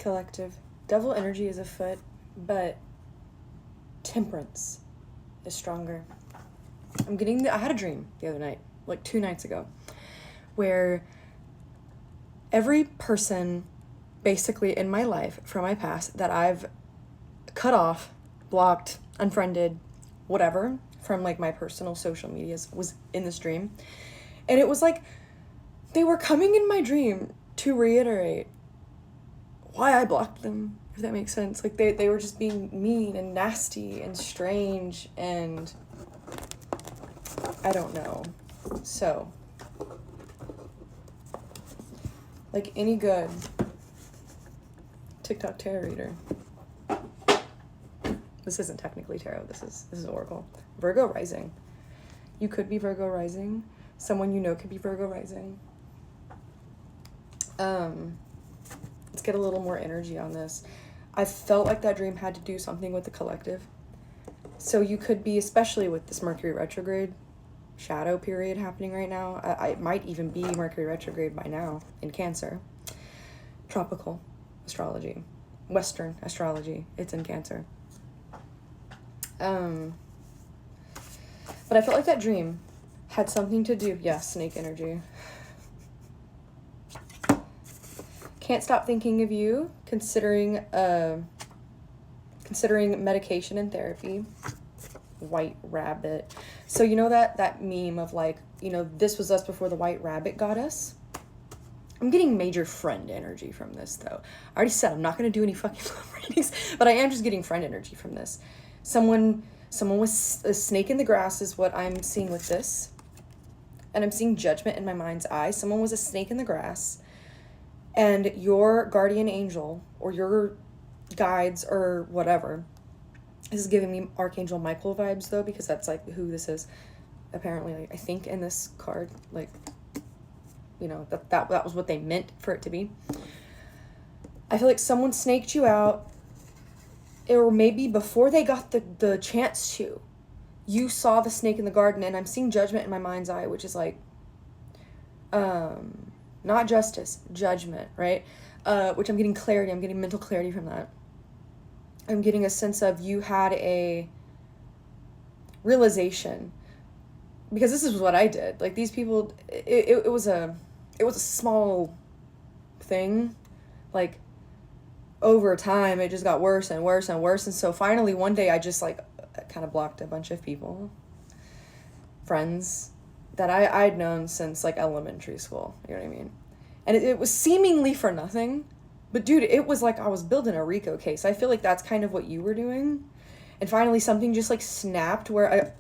Collective. Devil energy is afoot, but temperance is stronger. I had a dream the other night, like 2 nights ago, where every person basically in my life from my past that I've cut off, blocked, unfriended, whatever, from like my personal social medias was in this dream. And it was like they were coming in my dream to reiterate why I blocked them, if that makes sense. Like they were just being mean and nasty and strange and I don't know. So, like any good TikTok tarot reader. This isn't technically tarot, this is Oracle. Virgo rising. You could be Virgo rising. Someone you know could be Virgo rising. Let's get a little more energy on this. I felt like that dream had to do something with the collective. So you could be, especially with this Mercury retrograde shadow period happening right now. I might even be Mercury retrograde by now in Cancer. Tropical astrology. Western astrology. It's in Cancer. But I felt like that dream had something to do, snake energy. Can't stop thinking of you, considering medication and therapy. White rabbit. So you know that meme of like, this was us before the white rabbit got us? I'm getting major friend energy from this though. I already said I'm not going to do any fucking love readings, but I am just getting friend energy from this. Someone was a snake in the grass is what I'm seeing with this. And I'm seeing judgment in my mind's eye. Someone was a snake in the grass. And your guardian angel or your guides or whatever, this is giving me Archangel Michael vibes though, because that's like who this is. Apparently, like, I think in this card, like, that was what they meant for it to be. I feel like someone snaked you out, or maybe before they got the chance to, you saw the snake in the garden, and I'm seeing judgment in my mind's eye, which is like, not justice, judgment, right? Which I'm getting clarity. I'm getting mental clarity from that. I'm getting a sense of you had a realization, because this is what I did. Like these people, it was a small thing. Like over time, it just got worse and worse and worse. And so finally one day I just like kind of blocked a bunch of people, friends that I'd known since like elementary school, you know what I mean? And it was seemingly for nothing, but dude, it was like I was building a Rico case. I feel like that's kind of what you were doing. And finally something just like snapped where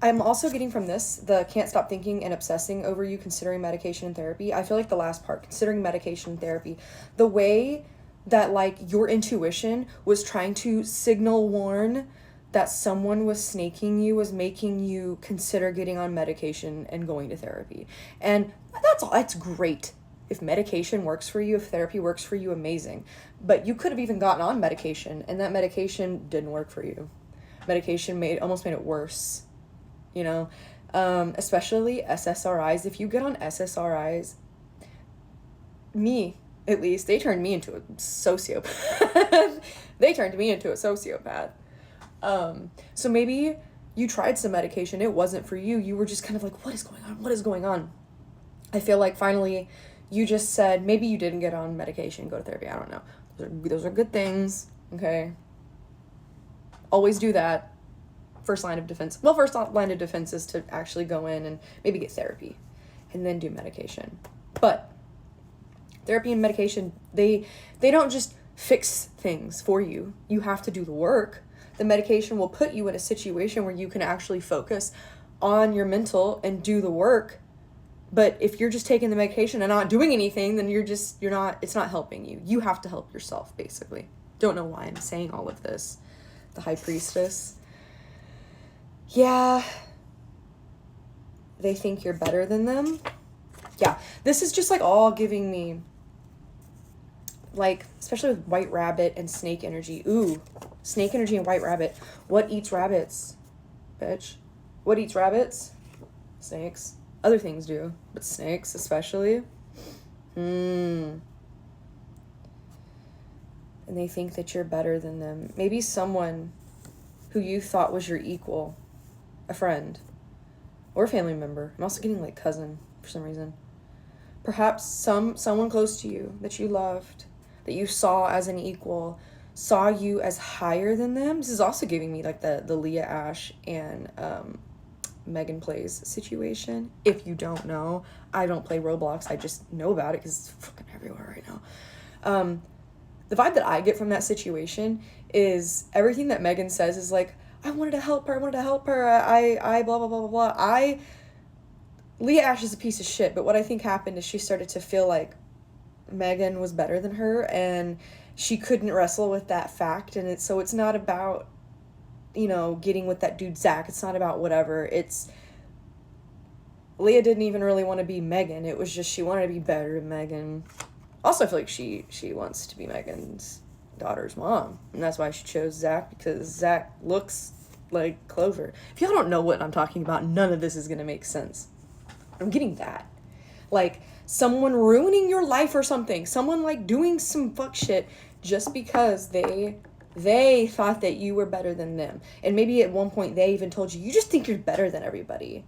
I'm also getting from this, the can't stop thinking and obsessing over you considering medication and therapy. I feel like the last part, considering medication and therapy, the way that like your intuition was trying to signal warn that someone was snaking you was making you consider getting on medication and going to therapy. And that's great. If medication works for you, if therapy works for you, amazing. But you could have even gotten on medication and that medication didn't work for you. Medication almost made it worse, especially SSRIs. If you get on SSRIs, me, at least, they turned me into a sociopath. So maybe you tried some medication, it wasn't for you. You were just kind of like, what is going on? I feel like finally you just said, maybe you didn't get on medication, go to therapy. I don't know. Those are good things. Okay. Always do that. First line of defense is to actually go in and maybe get therapy and then do medication. But therapy and medication, they don't just fix things for you. You have to do the work. The medication will put you in a situation where you can actually focus on your mental and do the work. But if you're just taking the medication and not doing anything, then it's not helping you. You have to help yourself, basically. Don't know why I'm saying all of this. The High Priestess. Yeah. They think you're better than them. Yeah. This is just like all giving me, like, especially with White Rabbit and snake energy. Ooh, snake energy and White Rabbit. What eats rabbits, bitch? What eats rabbits? Snakes. Other things do, but snakes especially. and they think that you're better than them. Maybe someone who you thought was your equal, a friend, or a family member. I'm also getting like cousin for some reason. Perhaps someone close to you that you loved, that you saw as an equal, saw you as higher than them. This is also giving me like the Leah Ash and Megan Plays situation. If you don't know, I don't play Roblox. I just know about it because it's fucking everywhere right now. The vibe that I get from that situation is everything that Megan says is like, I wanted to help her, I blah, blah, blah, blah, blah. Leah Ash is a piece of shit, but what I think happened is she started to feel like Megan was better than her, and she couldn't wrestle with that fact, and so it's not about, you know, getting with that dude Zach. It's not about whatever. It's Leah didn't even really want to be Megan. It was just she wanted to be better than Megan. Also, I feel like she wants to be Megan's daughter's mom, and that's why she chose Zach, because Zach looks like Clover. If y'all don't know what I'm talking about, none of this is gonna make sense. I'm getting that. Like, someone ruining your life or something. Someone, like, doing some fuck shit just because they thought that you were better than them. And maybe at one point they even told you, you just think you're better than everybody.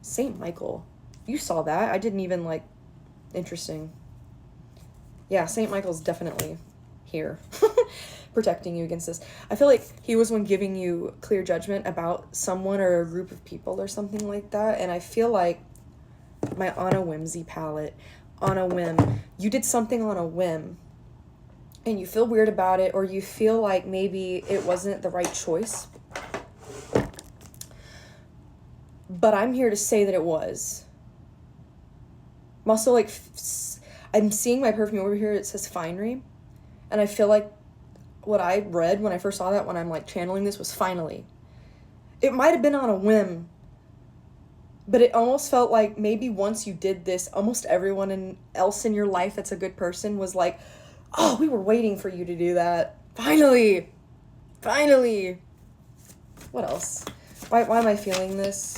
St. Michael. You saw that. I didn't even, like, interesting. Yeah, St. Michael's definitely here. Protecting you against this. I feel like he was one giving you clear judgment about someone or a group of people or something like that. And I feel like my on a whimsy palette, on a whim, you did something on a whim and you feel weird about it, or you feel like maybe it wasn't the right choice, but I'm here to say that it was. I'm also like, I'm seeing my perfume over here, it says finery, and I feel like what I read when I first saw that, when I'm like channeling this, was finally. It might have been on a whim, but it almost felt like maybe once you did this, almost everyone else in your life that's a good person was like, oh, we were waiting for you to do that. Finally. What else? Why am I feeling this?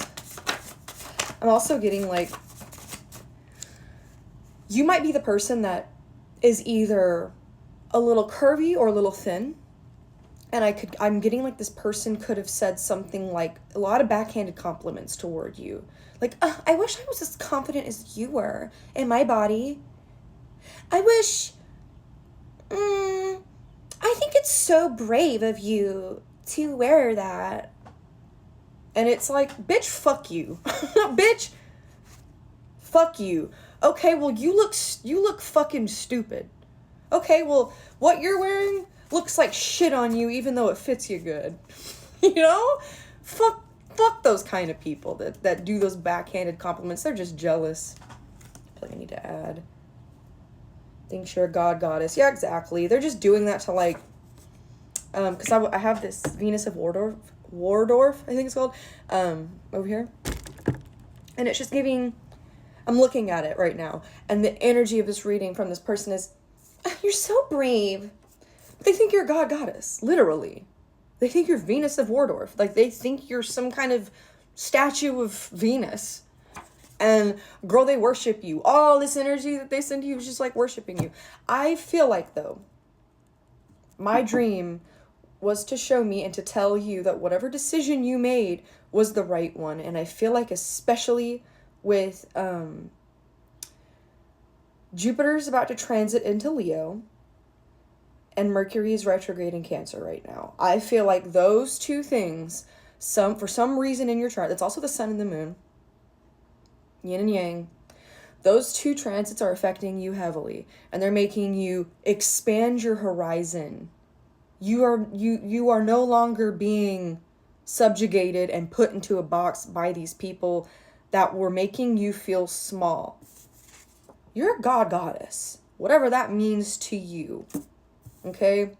I'm also getting like, you might be the person that is either a little curvy or a little thin. And I'm getting like this person could have said something like a lot of backhanded compliments toward you. Like, I wish I was as confident as you were in my body. I wish, I think it's so brave of you to wear that. And it's like, bitch, fuck you. Bitch, fuck you. Okay, well, you look fucking stupid. Okay, well, what you're wearing looks like shit on you even though it fits you good. You know? Fuck those kind of people that do those backhanded compliments. They're just jealous. I feel like I need to add. Thinks you're a god, goddess. Yeah, exactly. They're just doing that to like, because I have this Venus of Wardorf, I think it's called, over here. And it's just giving, I'm looking at it right now, and the energy of this reading from this person is, you're so brave. They think you're a god, goddess, literally. They think you're Venus of Wardorf. Like, they think you're some kind of statue of Venus. And, girl, they worship you. All this energy that they send to you is just, like, worshiping you. I feel like, though, my dream was to show me and to tell you that whatever decision you made was the right one. And I feel like, especially with Jupiter's about to transit into Leo, and Mercury is retrograde in Cancer right now. I feel like those two things, for some reason in your chart, that's also the sun and the moon, yin and yang, those two transits are affecting you heavily, and they're making you expand your horizon. You are no longer being subjugated and put into a box by these people that were making you feel small. You're a god, goddess, whatever that means to you. Okay?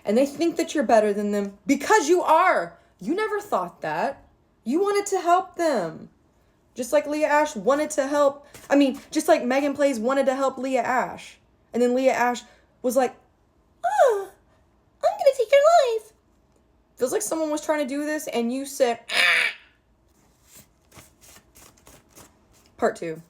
And they think that you're better than them because you are. You never thought that. You wanted to help them. Just like Leah Ash wanted to help. Just like Megan Plays wanted to help Leah Ash. And then Leah Ash was like, oh, I'm going to take your life. Feels like someone was trying to do this and you said, ah. Part 2.